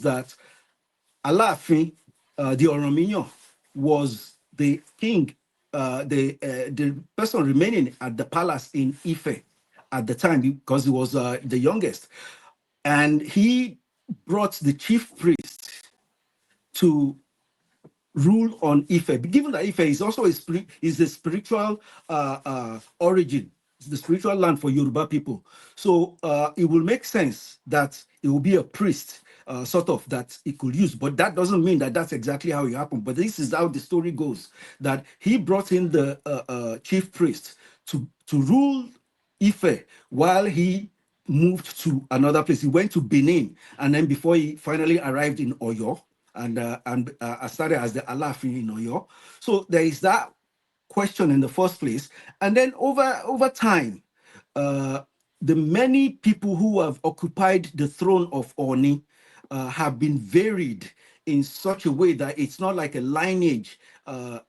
that Alaafin, the Orominyo, was the king, the person remaining at the palace in Ife at the time because he was the youngest, and he brought the chief priest to rule on Ife. Given that Ife is also a spiritual origin, it's the spiritual land for Yoruba people. So it will make sense that it will be a priest, sort of, that he could use. But that doesn't mean that that's exactly how it happened. But this is how the story goes: that he brought in the chief priest to rule Ife while he moved to another place. He went to Benin, and then before he finally arrived in Oyo, and started as the Alaafin in Oyo. So there is that question in the first place, and then over time, the many people who have occupied the throne of Oni have been varied in such a way that it's not like a lineage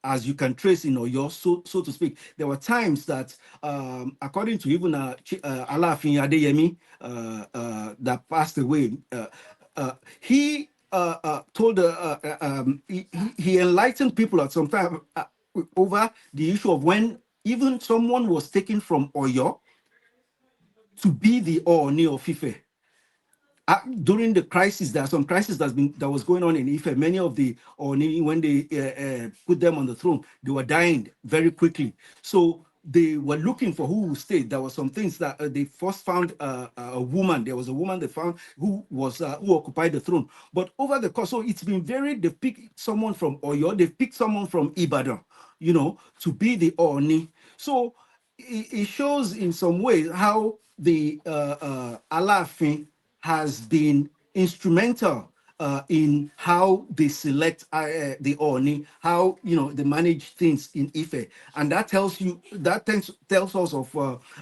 as you can trace in Oyo, so to speak. There were times that, according to even Alaafin Adeyemi, that passed away, he told he enlightened people at some time over the issue of when even someone was taken from Oyo to be the Ooni of Ife. During the crisis, there are some crisis that was going on in Ife. Many of the Ooni, when they put them on the throne, they were dying very quickly. So they were looking for who would stay. There were some things that they first found a woman. There was a woman they found who occupied the throne. But over the course, so it's been varied. They picked someone from Oyo. They picked someone from Ibadan, to be the Ooni. So it shows in some ways how the Alaafin has been instrumental in how they select the Oni, how they manage things in Ife, and that tells us of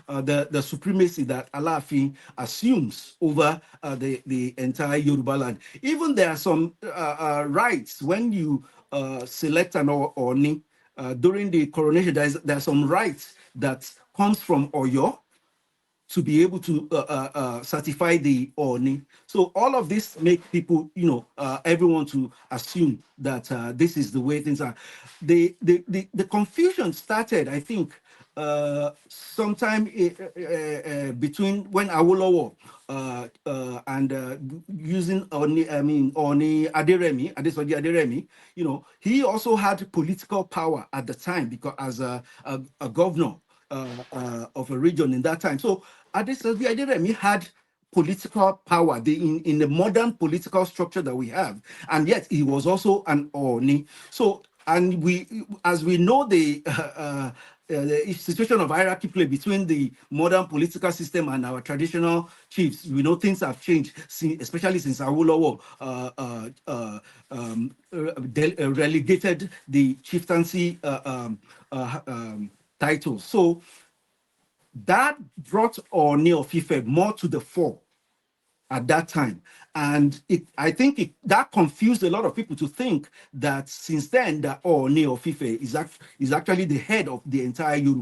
the supremacy that Alaafin assumes over the entire Yoruba land. Even there are some rights when you select an Oni during the coronation. There are some rights that comes from Oyo to be able to certify the Oni. So all of this make people, everyone to assume that this is the way things are. The confusion started, I think, sometime between when Awolowo and using Oni Aderemi, Adesoji Aderemi, he also had political power at the time because as a governor of a region in that time. So Adesoji Aderemi had political power in the modern political structure that we have, and yet he was also an Oni. So, and as we know, the situation of hierarchy play between the modern political system and our traditional chiefs. We know things have changed, especially since Awolowo relegated the chieftaincy title. So that brought Ooni of Ife more to the fore at that time. And I think that confused a lot of people to think that since then, that Ooni of Ife is actually the head of the entire Yoruba